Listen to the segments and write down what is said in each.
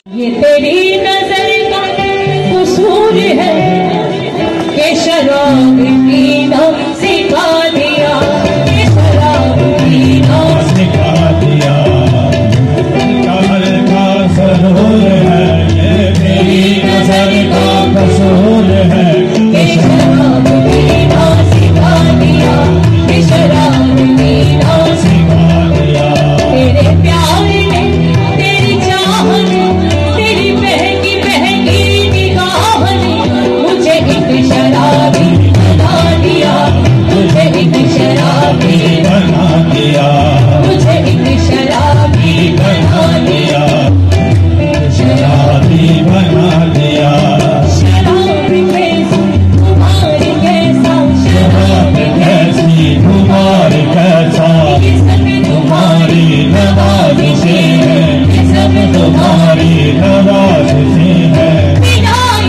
ये तेरी नजर का कसूर है कि शराब पीना सिखा दिया, कि शराब पीना सिखा दिया। कमल का सरूर है ये तेरी नजर का कसूर है कि शराब पीना सिखा दिया, कि शराब पीना सिखा दिया। तेरे प्यार ने, तेरी चाहत ने, तेरी महंगी महंगी निगाह ने मुझे एक शराबी बना दिया, मुझे एक शराबी बना दिया, मुझे एक शराबी बना दिया, शराबी बना दिया। शराब कैसी तुम्हारी कैसा, शराब कैसी तुम्हारी कैसा, ये सब तुम्हारी नवाज़िशें हैं, ये सब तुम्हारी नवाज़िशें हैं। पिलाई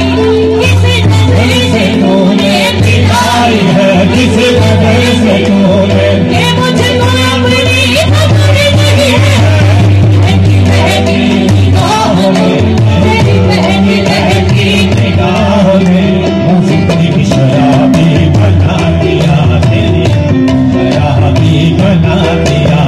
किस नजर से तूने पिलाई है, किस नजर से तूने कि मुझको अपनी खबर नहीं है। महकी महकी निगाहों में, तेरी महकी महकी निगाहों में मुझे तेरी शराबी बना दिया, तेरी शराबी बना दिया।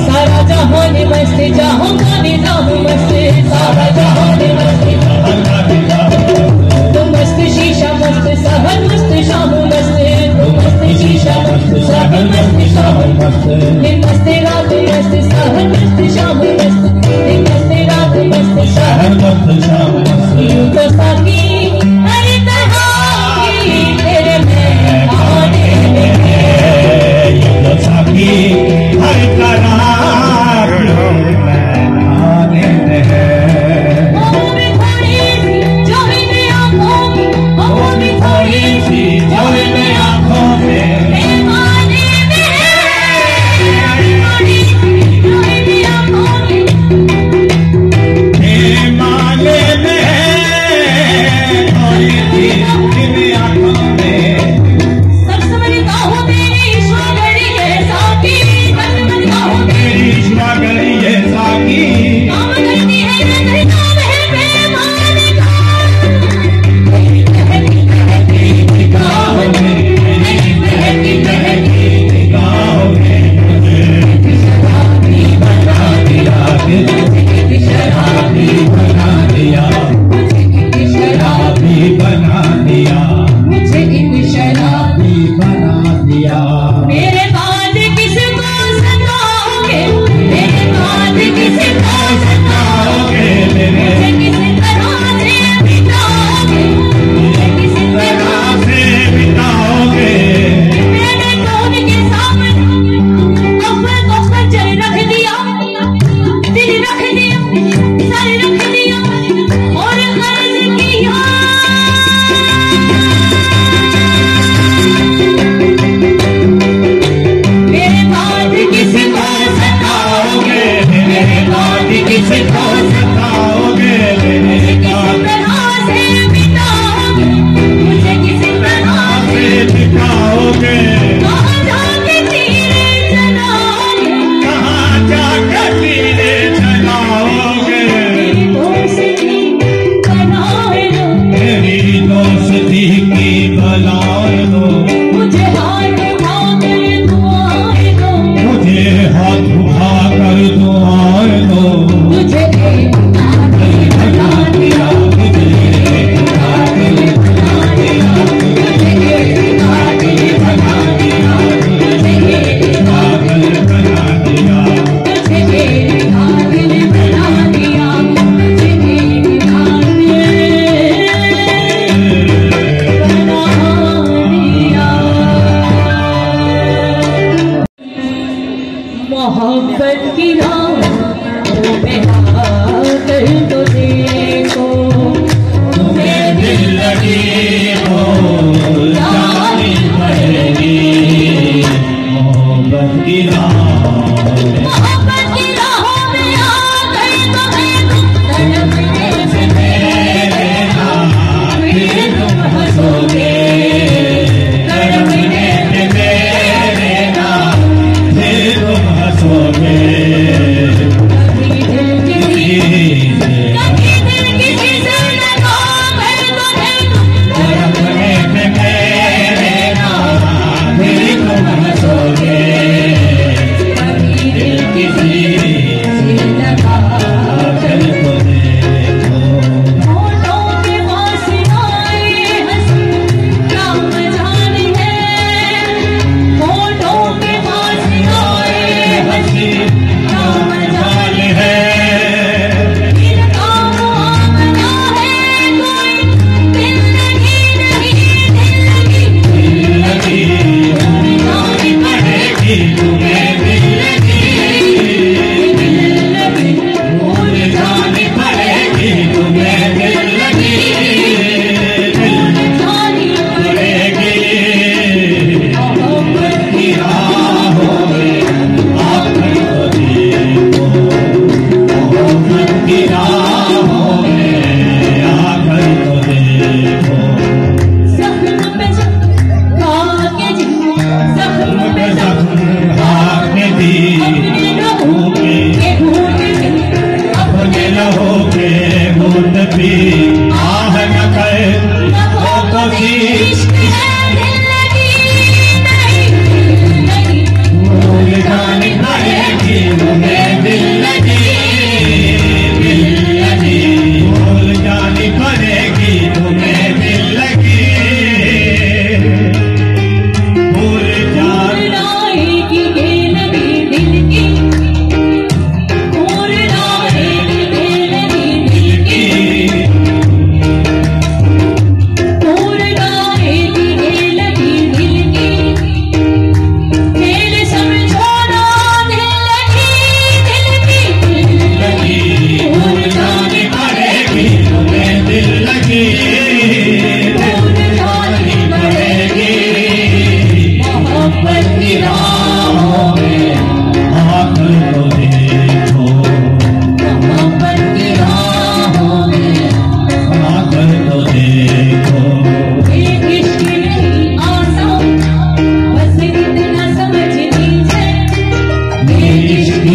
सारा जहान मस्त, जहां का निजाम मस्त, सारा जहान मस्त, जहां का निजाम मस्त। तुम मस्त शीशा मस्त, सहर मस्त, शाम मस्त, तुम मस्त शीशा मस्त, सहर मस्त, शाम मस्त। दिन मस्त रात मस्त, सहर मस्त, शाम मस्त, दिन मस्त रात मस्त, सहर मस्त, शाम मस्त। यूं तो साकी हर तरह की तेरे महकाने में है, यूं तो साकी हर तरह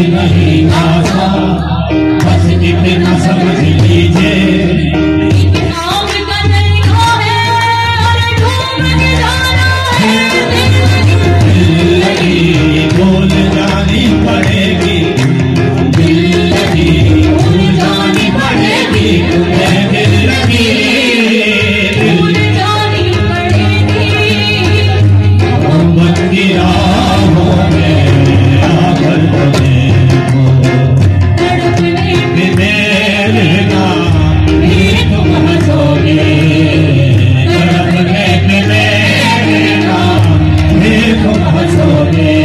नहीं आसा, बस इतना समझ लीजिए नाम का दरिया है और डूब के जाना है। दिल लगी भूल जानी पड़ेगी, दिल लगी भूल जानी पड़ेगी, तुम्हें दिल लगी भूल जानी पड़ेगी। मोहब्बत की राहों में आकर देखो, तड़पने भी मेलना भी तुम हंसोगे, तड़पने पे मेलना भी तुम हंसोगे।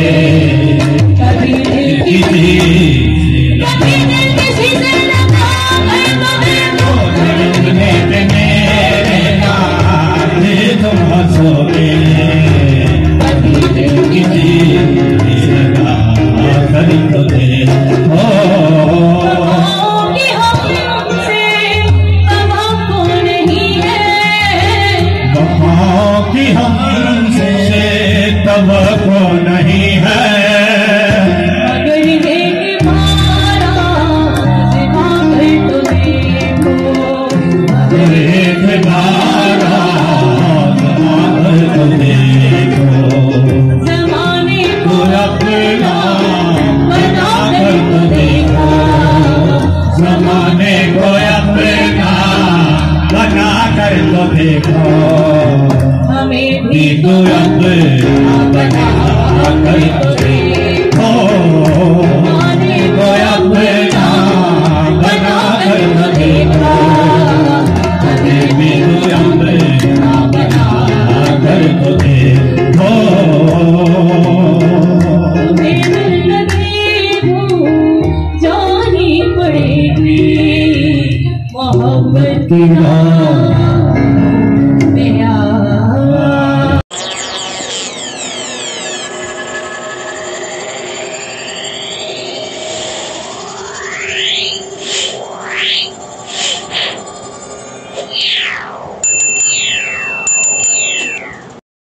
कभी दिल किसी कभी दिल किसी से लगा कर तो देखो। तड़पने पे मेलना भी तुम हंसोगे, कभी दिल किसी लगा कर तो देखो। कि हमसे तवक्को नहीं है, वहाँ की हमसे तवक्को नहीं है, मगर एक बार आज़मा कर तो देखो। एक बार आज़मा कर तो देखो, ज़माने को तो अपना बना कर तो देखो। ज़माने को अपना बना कर तो देखो, हमें भी भी तो अपना बना कर तो देखो, ज़माने को अपना बना कर तो देखो, हमें भी तो अपना बना कर तो देखो। तुम्हें दिल लगी भूल जानी पड़ेगी। मोहब्बत की